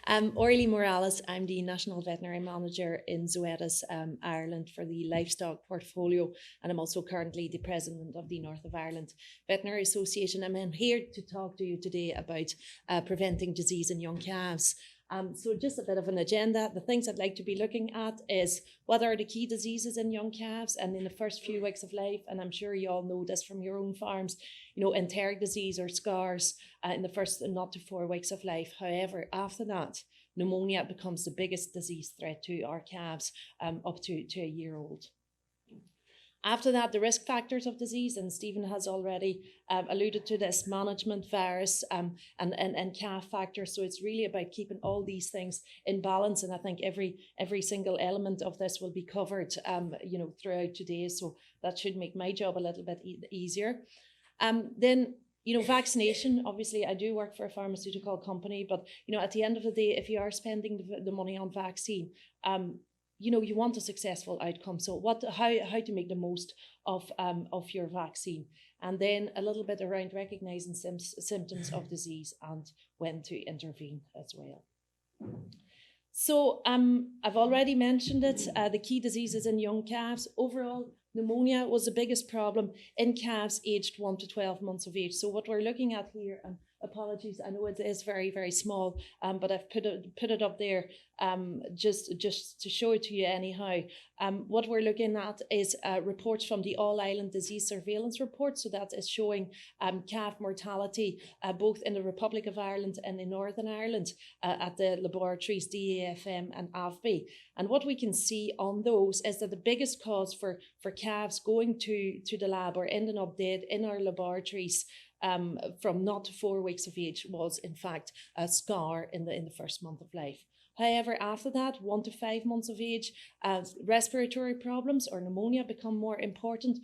Aurelie Moralis, I'm the National Veterinary Manager in Zoetis, Ireland for the livestock portfolio, and I'm also currently the President of the North of Ireland Veterinary Association. I'm here to talk to you today about preventing disease in young calves. So just a bit of an agenda. The things I'd like to be looking at is what are the key diseases in young calves and in the first few weeks of life. And I'm sure you all know this from your own farms, enteric disease or scars in the first 0 to 4 weeks of life. However, after that, pneumonia becomes the biggest disease threat to our calves up to a year old. After that, the risk factors of disease, and Stephen has already alluded to this, management, virus, and calf factors. So it's really about keeping all these things in balance. And I think every single element of this will be covered, throughout today. So that should make my job a little bit easier. Then, vaccination, obviously I do work for a pharmaceutical company, but, at the end of the day, if you are spending the money on vaccine, you want a successful outcome. So how to make the most of your vaccine, and then a little bit around recognizing symptoms of disease and when to intervene as well. So I've already mentioned it, the key diseases in young calves. Overall, pneumonia was the biggest problem in calves aged 1 to 12 months of age. So what we're looking at here, and apologies, I know it is very, very small, but I've put it up there just to show it to you anyhow. What we're looking at is reports from the All-Ireland Disease Surveillance Report. So that is showing calf mortality both in the Republic of Ireland and in Northern Ireland at the laboratories DAFM and AFBI. And what we can see on those is that the biggest cause for calves going to the lab or ending up dead in our laboratories from 0 to 4 weeks of age was in fact a scar in the first month of life. However, after that, 1 to 5 months of age, respiratory problems or pneumonia become more important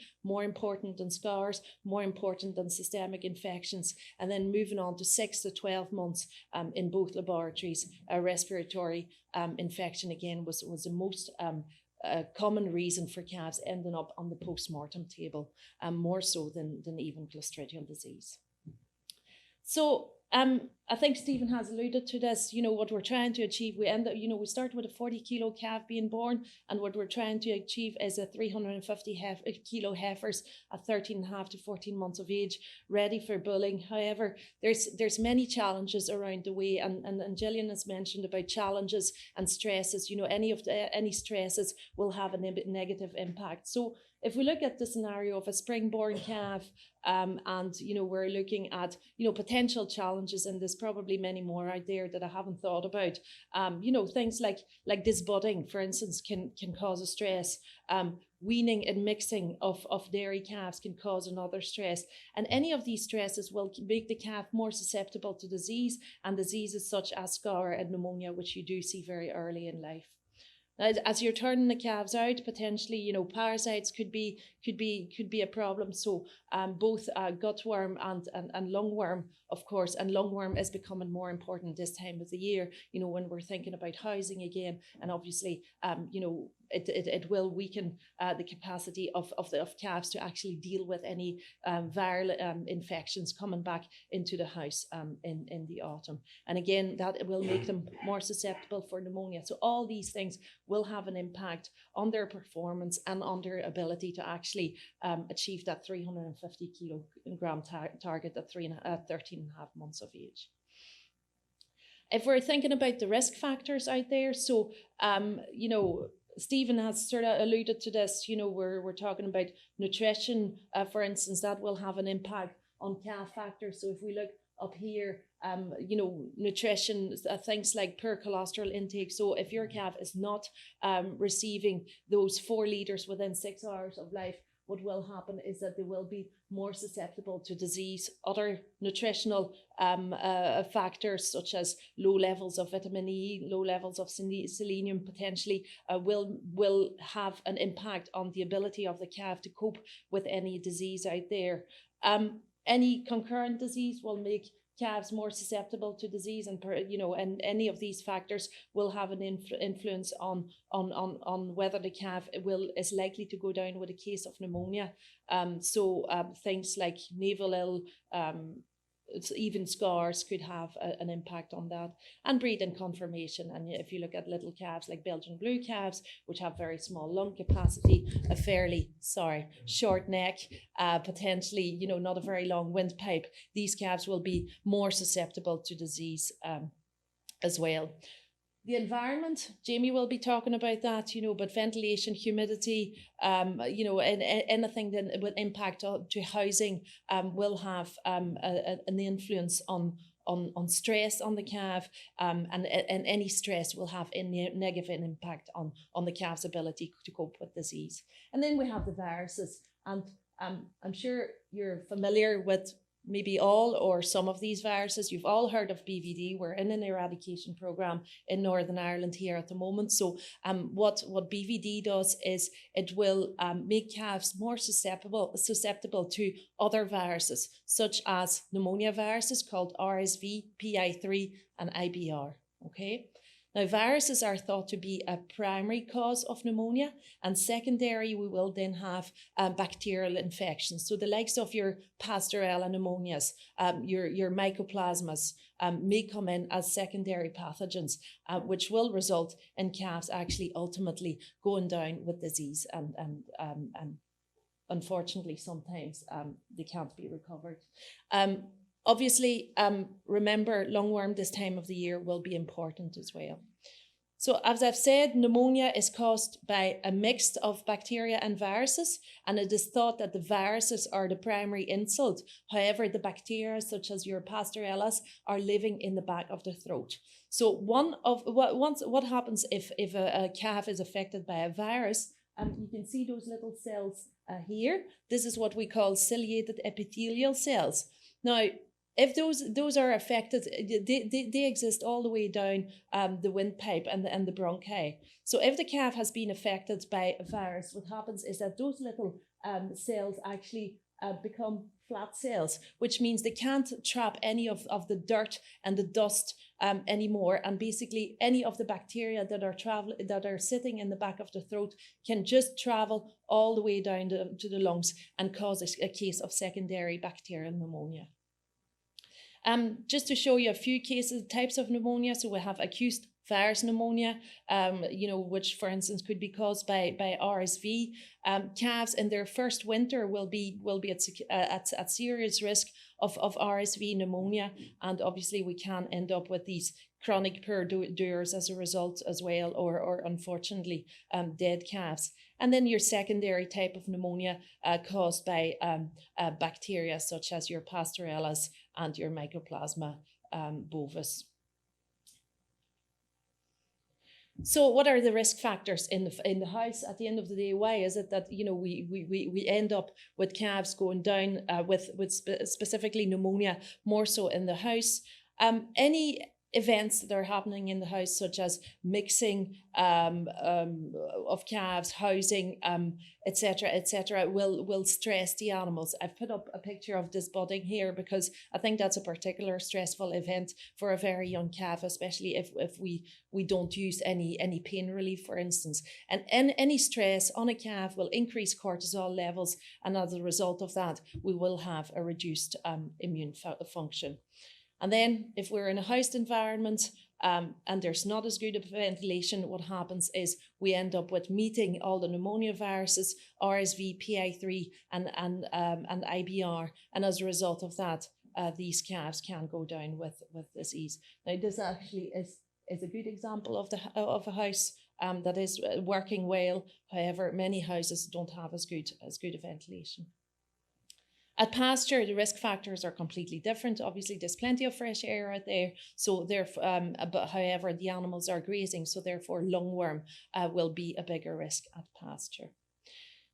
than scars, more important than systemic infections. And then moving on to 6 to 12 months in both laboratories, a respiratory infection again was the most common reason for calves ending up on the post-mortem table, more so than even clostridial disease. So I think Stephen has alluded to this, what we're trying to achieve. We end up, we start with a 40 kilo calf being born, and what we're trying to achieve is a 350 kilo heifers at 13.5 to 14 months of age, ready for bulling. However, there's many challenges around the way, and Gillian has mentioned about challenges and stresses. Any stresses will have a negative impact. So if we look at the scenario of a spring-born calf, and we're looking at potential challenges, and there's probably many more out there that I haven't thought about. Things like this budding, for instance, can cause a stress. Weaning and mixing of dairy calves can cause another stress, and any of these stresses will make the calf more susceptible to disease, and diseases such as scar and pneumonia, which you do see very early in life. As you're turning the calves out, potentially, parasites could be a problem. So both gutworm and lungworm, of course, and lungworm is becoming more important this time of the year, when we're thinking about housing again. And obviously, it will weaken the capacity of calves to actually deal with any viral infections coming back into the house in the autumn. And again, that will make them more susceptible for pneumonia. So all these things will have an impact on their performance and on their ability to actually achieve that 350 kilogram target at 13.5 months of age. If we're thinking about the risk factors out there, so Stephen has sort of alluded to this, we're talking about nutrition, for instance, that will have an impact on calf factors. So if we look up here, nutrition, things like poor cholesterol intake. So if your calf is not receiving those 4 liters within 6 hours of life, what will happen is that they will be more susceptible to disease. Other nutritional factors such as low levels of vitamin E, low levels of selenium potentially will have an impact on the ability of the calf to cope with any disease out there. Any concurrent disease will make calves more susceptible to disease, and any of these factors will have an influence on whether the calf is likely to go down with a case of pneumonia. Things like naval ill, even scars could have an impact on that, and breeding conformation. And if you look at little calves like Belgian blue calves, which have very small lung capacity, a fairly short neck, potentially not a very long windpipe, these calves will be more susceptible to disease as well. The environment, Jamie will be talking about that, but ventilation, humidity, anything that will impact to housing will have an influence on stress on the calf, and any stress will have a negative impact on the calf's ability to cope with disease. And then we have the viruses, and I'm sure you're familiar with maybe all or some of these viruses. You've all heard of BVD. We're in an eradication program in Northern Ireland here at the moment. So what BVD does is it will make calves more susceptible to other viruses, such as pneumonia viruses called RSV, PI3 and IBR. Okay. Now, viruses are thought to be a primary cause of pneumonia, and secondary, we will then have bacterial infections. So the likes of your Pasteurella pneumonias, your mycoplasmas may come in as secondary pathogens, which will result in calves actually ultimately going down with disease, and unfortunately, sometimes they can't be recovered. Obviously, remember, lungworm this time of the year will be important as well. So as I've said, pneumonia is caused by a mix of bacteria and viruses, and it is thought that the viruses are the primary insult. However, the bacteria, such as your Pasteurellas, are living in the back of the throat. So what happens if a calf is affected by a virus? You can see those little cells here. This is what we call ciliated epithelial cells. Now, if those are affected, they exist all the way down the windpipe and the bronchi. So if the calf has been affected by a virus, what happens is that those little cells actually become flat cells, which means they can't trap any of the dirt and the dust anymore. And basically any of the bacteria that are sitting in the back of the throat can just travel all the way down to the lungs and cause a case of secondary bacterial pneumonia. Just to show you a few types of pneumonia. So we have acute virus pneumonia, which for instance could be caused by RSV. Calves in their first winter will be at serious risk of RSV pneumonia, and obviously we can end up with these chronic poor doers as a result as well, or unfortunately dead calves. And then your secondary type of pneumonia caused by bacteria such as your Pasteurellas and your Mycoplasma bovis. So what are the risk factors in the house at the end of the day? Why is it that we end up with calves going down with specifically pneumonia more so in the house? Any events that are happening in the house, such as mixing of calves, housing, etc., will stress the animals. I've put up a picture of this budding here because I think that's a particular stressful event for a very young calf, especially if we don't use any pain relief, for instance. And any stress on a calf will increase cortisol levels, and as a result of that, we will have a reduced immune function. And then if we're in a housed environment and there's not as good a ventilation, what happens is we end up with meeting all the pneumonia viruses, RSV, PI3 and IBR. And as a result of that, these calves can go down with disease. Now, this actually is a good example of a house that is working well. However, many houses don't have as good a ventilation. At pasture, the risk factors are completely different. Obviously, there's plenty of fresh air out there. So but however, the animals are grazing, so therefore lungworm will be a bigger risk at pasture.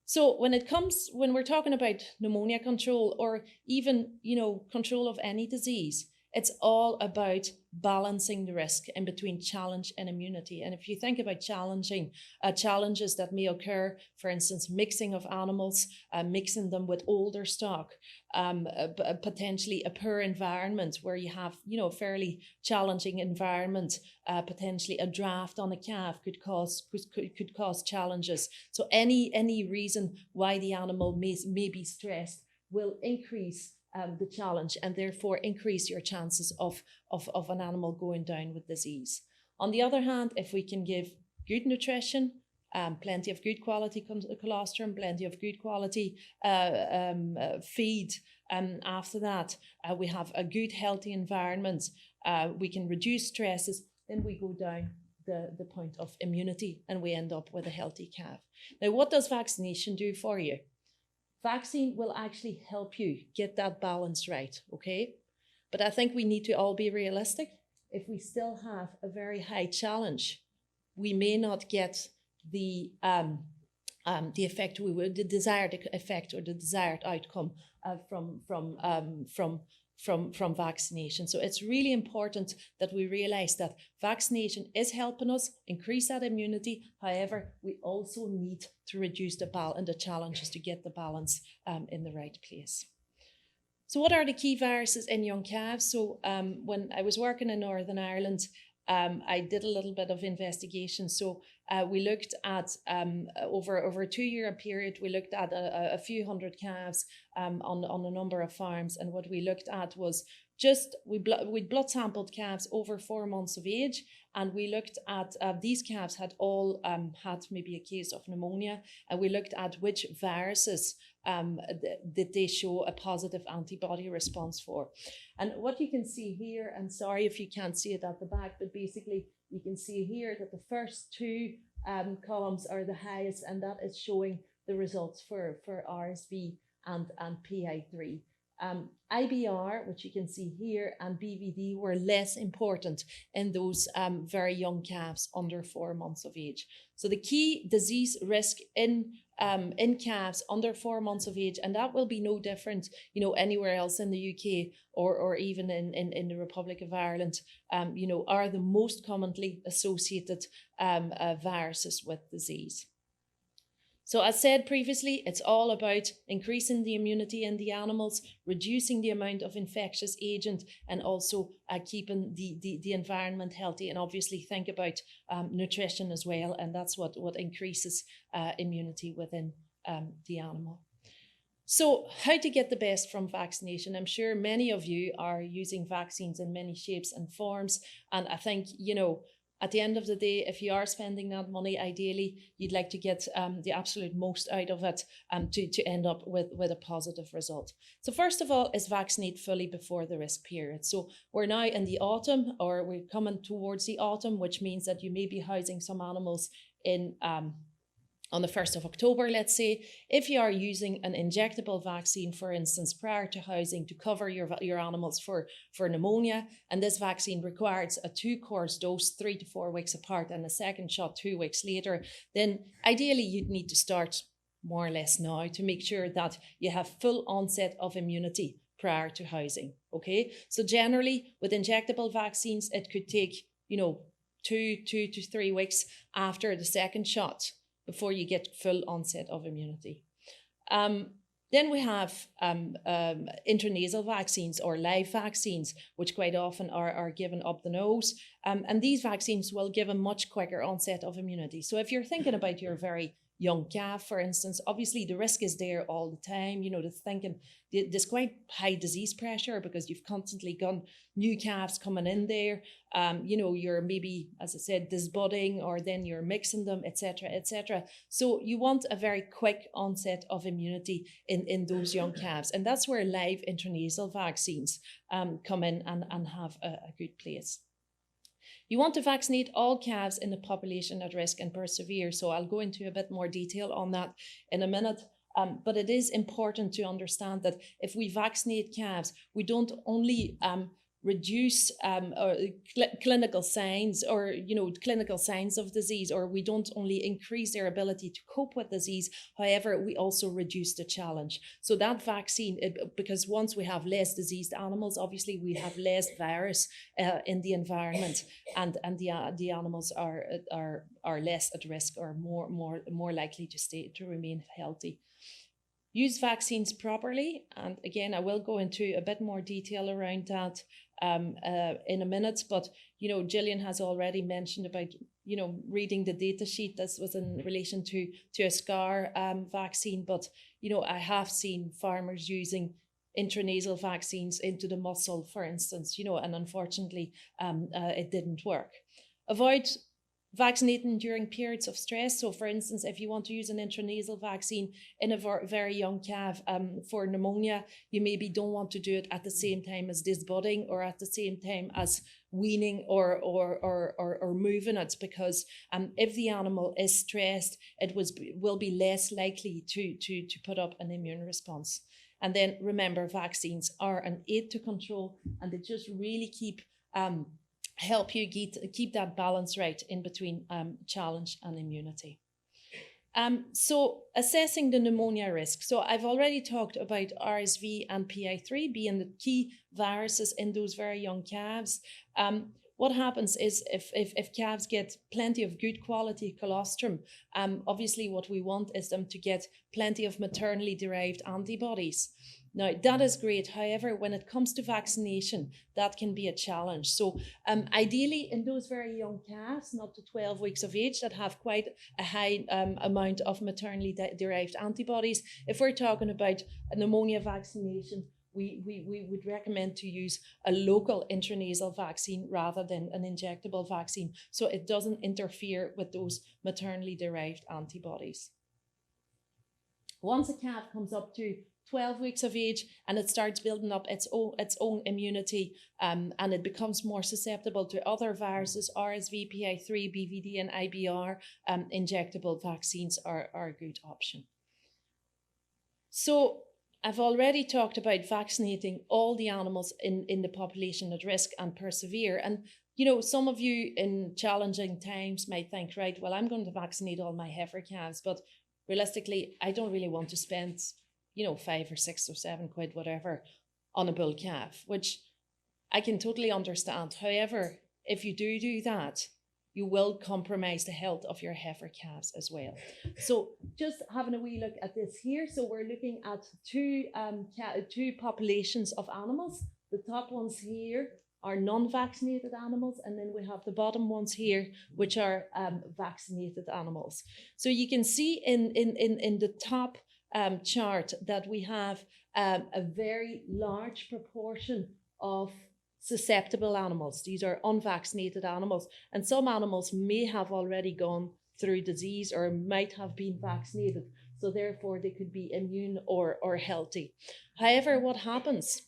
So when we're talking about pneumonia control, or even control of any disease, it's all about balancing the risk in between challenge and immunity. And if you think about challenges that may occur, for instance, mixing of animals, mixing them with older stock, potentially a poor environment where you have, a fairly challenging environment, potentially a draft on a calf could cause challenges. So any reason why the animal may be stressed will increase the challenge, and therefore increase your chances of an animal going down with disease. On the other hand, if we can give good nutrition, plenty of good quality colostrum, plenty of good quality feed, after that we have a good healthy environment, we can reduce stresses, then we go down the point of immunity and we end up with a healthy calf. Now, what does vaccination do for you? Vaccine will actually help you get that balance right, okay? But I think we need to all be realistic. If we still have a very high challenge, we may not get the effect we would, the desired effect or the desired outcome from vaccination. So it's really important that we realize that vaccination is helping us increase that immunity. However, we also need to reduce the challenges to get the balance in the right place. So what are the key viruses in young calves? So when I was working in Northern Ireland, I did a little bit of investigation. So we looked at, over a 2-year period, we looked at a few hundred calves on a number of farms. And what we looked at was we blood sampled calves over 4 months of age. And we looked at, these calves had all had maybe a case of pneumonia. And we looked at which viruses did they show a positive antibody response for. And what you can see here, and sorry if you can't see it at the back, but basically you can see here that the first 2 columns are the highest, and that is showing the results for RSV and PI3. IBR, which you can see here, and BVD were less important in those very young calves under 4 months of age. So the key disease risk in calves under 4 months of age, and that will be no different, anywhere else in the UK or even in the Republic of Ireland, are the most commonly associated viruses with disease. So as said previously, it's all about increasing the immunity in the animals, reducing the amount of infectious agent, and also keeping the environment healthy. And obviously think about nutrition as well. And that's what increases immunity within the animal. So how to get the best from vaccination? I'm sure many of you are using vaccines in many shapes and forms. And I think, at the end of the day, if you are spending that money, ideally, you'd like to get the absolute most out of it to end up with a positive result. So first of all is vaccinate fully before the risk period. So we're now in the autumn, or we're coming towards the autumn, which means that you may be housing some animals in on the 1st of October, let's say. If you are using an injectable vaccine, for instance, prior to housing to cover your animals for pneumonia, and this vaccine requires a 2-course dose 3 to 4 weeks apart and a second shot 2 weeks later, then ideally you'd need to start more or less now to make sure that you have full onset of immunity prior to housing, okay? So generally with injectable vaccines, it could take, 2 to 3 weeks after the second shot before you get full onset of immunity. Then we have intranasal vaccines or live vaccines, which quite often are given up the nose. And these vaccines will give a much quicker onset of immunity. So if you're thinking about your very young calf, for instance, obviously the risk is there all the time, there's quite high disease pressure because you've constantly got new calves coming in there. You're maybe, as I said, disbudding, or then you're mixing them, etc., etc. So you want a very quick onset of immunity in those young calves. And that's where live intranasal vaccines come in and have a good place. You want to vaccinate all calves in the population at risk and persevere. So I'll go into a bit more detail on that in a minute. But it is important to understand that if we vaccinate calves, we don't only reduce clinical signs or clinical signs of disease, or we don't only increase their ability to cope with disease. However, we also reduce the challenge. So that vaccine, because once we have less diseased animals, obviously we have less virus in the environment, and the animals are less at risk, or more likely to remain healthy. Use vaccines properly, and again, I will go into a bit more detail around that in a minute. But Gillian has already mentioned about reading the data sheet. This was in relation to a SCAR vaccine, but I have seen farmers using intranasal vaccines into the muscle, for instance, and unfortunately it didn't work. Avoid vaccinating during periods of stress. So for instance, if you want to use an intranasal vaccine in a very young calf for pneumonia, you maybe don't want to do it at the same time as disbudding or at the same time as weaning or moving it, because if the animal is stressed, it will be less likely to put up an immune response. And then remember, vaccines are an aid to control, and they just really help you keep that balance right in between challenge and immunity. So assessing the pneumonia risk. So I've already talked about RSV and PI3 being the key viruses in those very young calves. What happens is if calves get plenty of good quality colostrum, obviously what we want is them to get plenty of maternally derived antibodies. Now, that is great. However, when it comes to vaccination, that can be a challenge. So ideally, in those very young calves, not to 12 weeks of age, that have quite a high amount of maternally derived antibodies, if we're talking about a pneumonia vaccination, we would recommend to use a local intranasal vaccine rather than an injectable vaccine, so it doesn't interfere with those maternally derived antibodies. Once a calf comes up to 12 weeks of age and it starts building up its own immunity and it becomes more susceptible to other viruses, RSV, PI3, BVD and IBR, injectable vaccines are a good option. So I've already talked about vaccinating all the animals in the population at risk and persevere. And, some of you in challenging times might think, right, well, I'm going to vaccinate all my heifer calves, but realistically, I don't really want to spend, 5 or 6 or 7 quid, whatever, on a bull calf, which I can totally understand. However, if you do that, you will compromise the health of your heifer calves as well. So just having a wee look at this here. So we're looking at two populations of animals. The top ones here are non-vaccinated animals, and then we have the bottom ones here, which are vaccinated animals. So you can see in the top chart that we have a very large proportion of susceptible animals. These are unvaccinated animals, and some animals may have already gone through disease or might have been vaccinated, so therefore they could be immune or healthy. However, what happens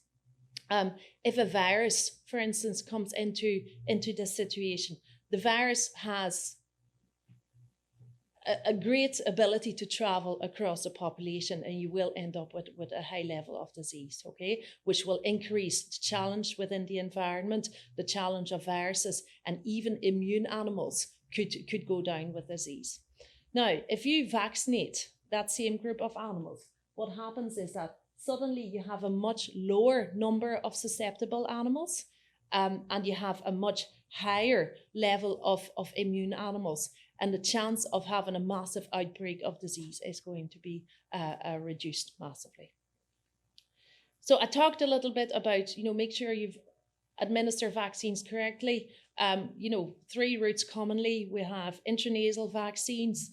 if a virus, for instance, comes into this situation? The virus has a great ability to travel across a population, and you will end up with a high level of disease, okay, which will increase the challenge within the environment, the challenge of viruses, and even immune animals could go down with disease. Now, if you vaccinate that same group of animals, what happens is that suddenly you have a much lower number of susceptible animals, and you have a much higher level of immune animals, and the chance of having a massive outbreak of disease is going to be reduced massively. So I talked a little bit about, make sure you've administer vaccines correctly. 3 routes commonly. We have intranasal vaccines,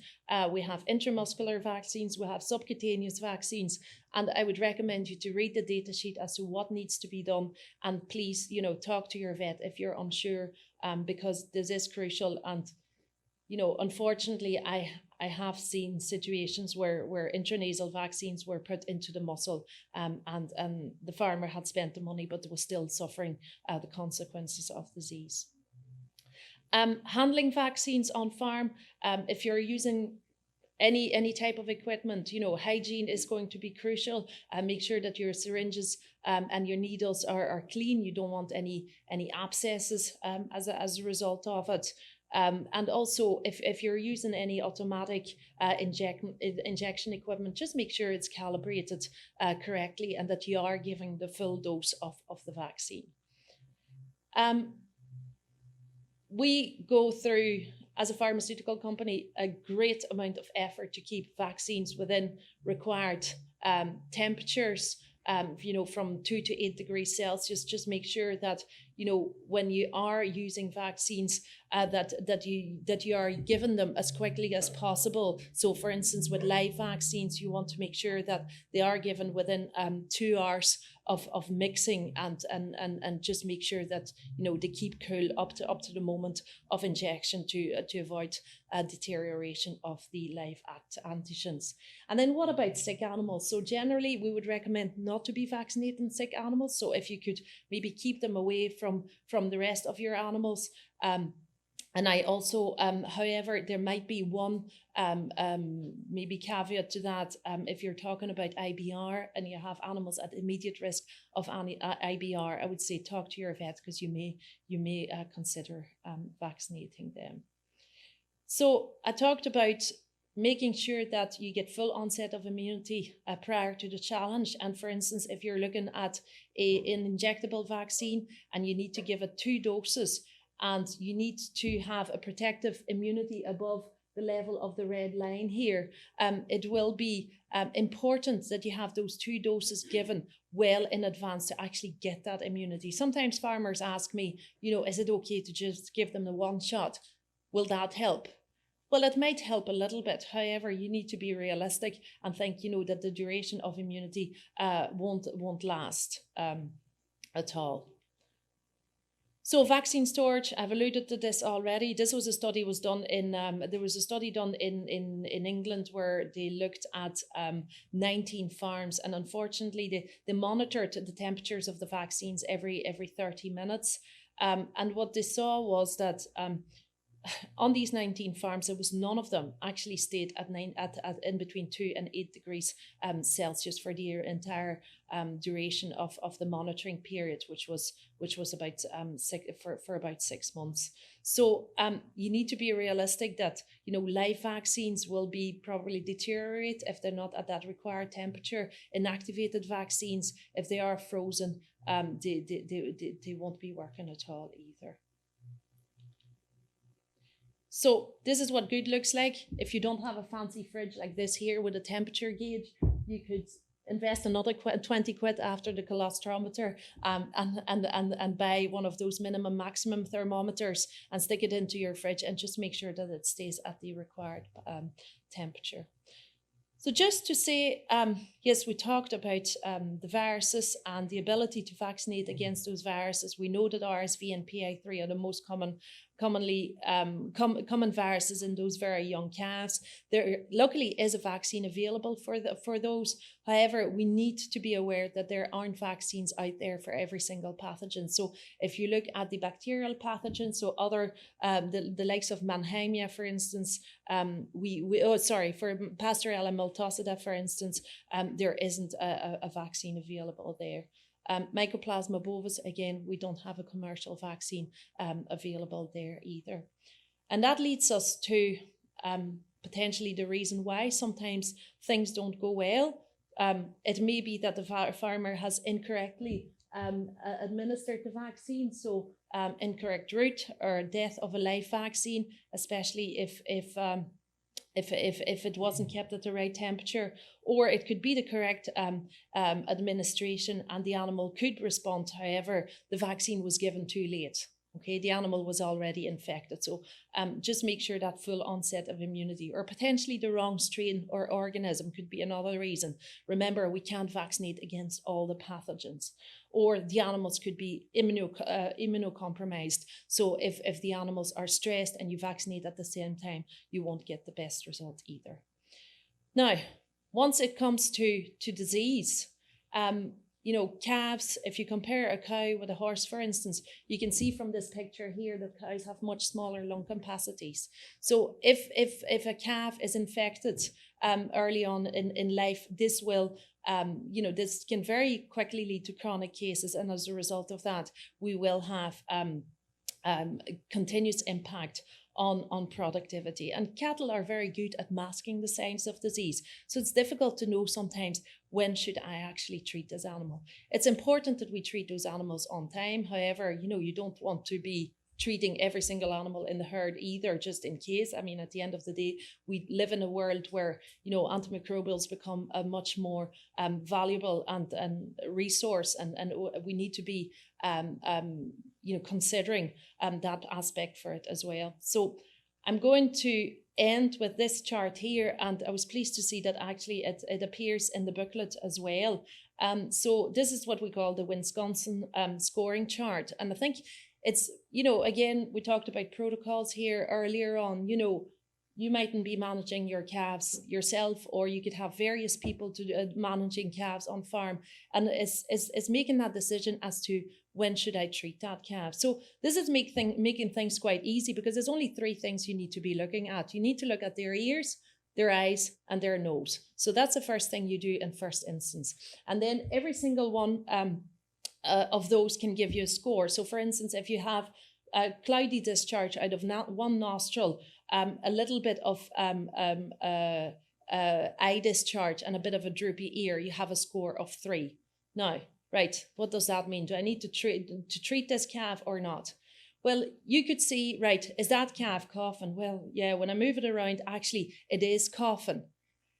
we have intramuscular vaccines, we have subcutaneous vaccines, and I would recommend you to read the data sheet as to what needs to be done, and please, talk to your vet if you're unsure, because this is crucial. And unfortunately, I have seen situations where intranasal vaccines were put into the muscle, and the farmer had spent the money but was still suffering the consequences of disease. Handling vaccines on farm, if you're using any type of equipment, hygiene is going to be crucial. Make sure that your syringes and your needles are clean. You don't want any abscesses as a result of it. And also, if you're using any automatic injection equipment, just make sure it's calibrated correctly and that you are giving the full dose of the vaccine. We go through, as a pharmaceutical company, a great amount of effort to keep vaccines within required temperatures, from 2 to 8 degrees Celsius. Just make sure that when you are using vaccines, that you are giving them as quickly as possible. So for instance, with live vaccines, you want to make sure that they are given within 2 hours of mixing, and just make sure that they keep cool up to the moment of injection to avoid deterioration of the live antigens. And then what about sick animals? So generally we would recommend not to be vaccinating sick animals. So if you could maybe keep them away from the rest of your animals. And I also, however, there might be one maybe caveat to that. If you're talking about IBR and you have animals at immediate risk of IBR, I would say talk to your vet, because you may consider vaccinating them. So I talked about making sure that you get full onset of immunity prior to the challenge. And for instance, if you're looking at an injectable vaccine and you need to give it 2 doses, and you need to have a protective immunity above the level of the red line here, it will be important that you have those 2 doses given well in advance to actually get that immunity. Sometimes farmers ask me, is it okay to just give them the 1 shot? Will that help? Well, it might help a little bit. However, you need to be realistic and think, that the duration of immunity won't last at all. So vaccine storage, I've alluded to this already. This was a study done in England where they looked at 19 farms, and unfortunately they monitored the temperatures of the vaccines every 30 minutes. And what they saw was that on these 19 farms, there was none of them actually stayed at in between 2 and 8 degrees Celsius for the entire duration of the monitoring period, which was about about 6 months. So you need to be realistic that live vaccines will be probably deteriorate if they're not at that required temperature. Inactivated vaccines, if they are frozen, they won't be working at all either. So this is what good looks like. If you don't have a fancy fridge like this here with a temperature gauge, you could invest another 20 quid after the colostrometer and buy one of those minimum maximum thermometers and stick it into your fridge and just make sure that it stays at the required temperature. So just to say, yes, we talked about the viruses and the ability to vaccinate against those viruses. We know that RSV and PI3 are the most common viruses in those very young calves. There luckily is a vaccine available for those. However, we need to be aware that there aren't vaccines out there for every single pathogen. So if you look at the bacterial pathogens, so other the likes of Mannheimia, for instance, for Pasteurella multocida, for instance, there isn't a vaccine available there. Mycoplasma bovis, again, we don't have a commercial vaccine available there either. And that leads us to potentially the reason why sometimes things don't go well. It may be that the farmer has incorrectly administered the vaccine, so incorrect route or death of a live vaccine, especially if it wasn't kept at the right temperature, or it could be the correct administration and the animal could respond. However, the vaccine was given too late. Okay, the animal was already infected. So just make sure that full onset of immunity, or potentially the wrong strain or organism could be another reason. Remember, we can't vaccinate against all the pathogens, or the animals could be immunocompromised. So if the animals are stressed and you vaccinate at the same time, you won't get the best result either. Now, once it comes to disease, calves, if you compare a cow with a horse, for instance, you can see from this picture here that cows have much smaller lung capacities. So if a calf is infected early on in life, this will, this can very quickly lead to chronic cases. And as a result of that, we will have continuous impact on productivity. And cattle are very good at masking the signs of disease. So it's difficult to know sometimes, when should I actually treat this animal? It's important that we treat those animals on time. However, you don't want to be treating every single animal in the herd either, just in case. I mean, at the end of the day, we live in a world where, antimicrobials become a much more valuable and resource, and we need to be considering that aspect for it as well. So I'm going to end with this chart here, and I was pleased to see that actually it appears in the booklet as well. So this is what we call the Wisconsin scoring chart, and I think it's, again, we talked about protocols here earlier on. You mightn't be managing your calves yourself, or you could have various people managing calves on farm, and it's making that decision as to when should I treat that calf. So this is making things quite easy, because there's only 3 things you need to be looking at. You need to look at their ears, their eyes, and their nose. So that's the first thing you do in first instance. And then every single one of those can give you a score. So for instance, if you have a cloudy discharge out of one nostril, a little bit of eye discharge, and a bit of a droopy ear, you have a score of 3. Now, right, what does that mean? Do I need to treat this calf or not? Well, you could see, right, is that calf coughing? Well, yeah, when I move it around, actually, it is coughing.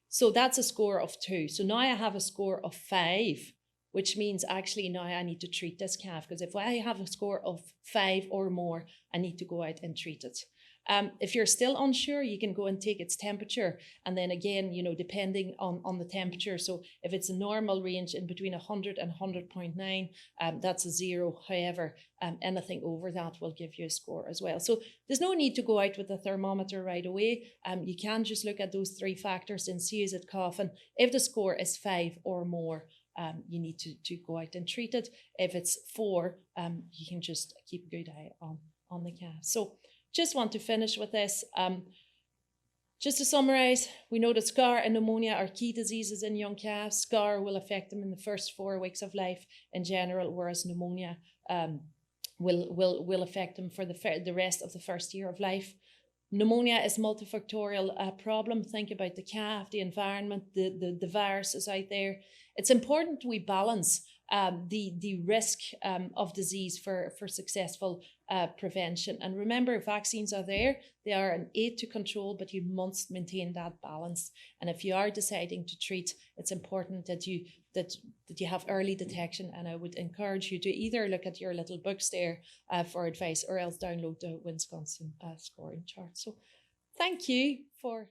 So that's a score of 2. So now I have a score of 5, which means actually now I need to treat this calf, because if I have a score of 5 or more, I need to go out and treat it. If you're still unsure, you can go and take its temperature, and then again, depending on the temperature. So if it's a normal range in between 100 and 100.9, that's a 0. However, anything over that will give you a score as well. So there's no need to go out with the thermometer right away. You can just look at those 3 factors and see, is it coughing? If the score is 5 or more, you need to go out and treat it. If it's 4, you can just keep a good eye on the calf. So just want to finish with this. Just to summarize, we know that scar and pneumonia are key diseases in young calves. Scar will affect them in the first 4 weeks of life in general, whereas pneumonia will affect them for the rest of the first year of life. Pneumonia is multifactorial problem. Think about the calf, the environment, the viruses out there. It's important we balance the risk of disease for successful prevention. And remember, vaccines are there. They are an aid to control, but you must maintain that balance. And if you are deciding to treat, it's important that you have early detection. And I would encourage you to either look at your little books there for advice, or else download the Wisconsin scoring chart. So thank you for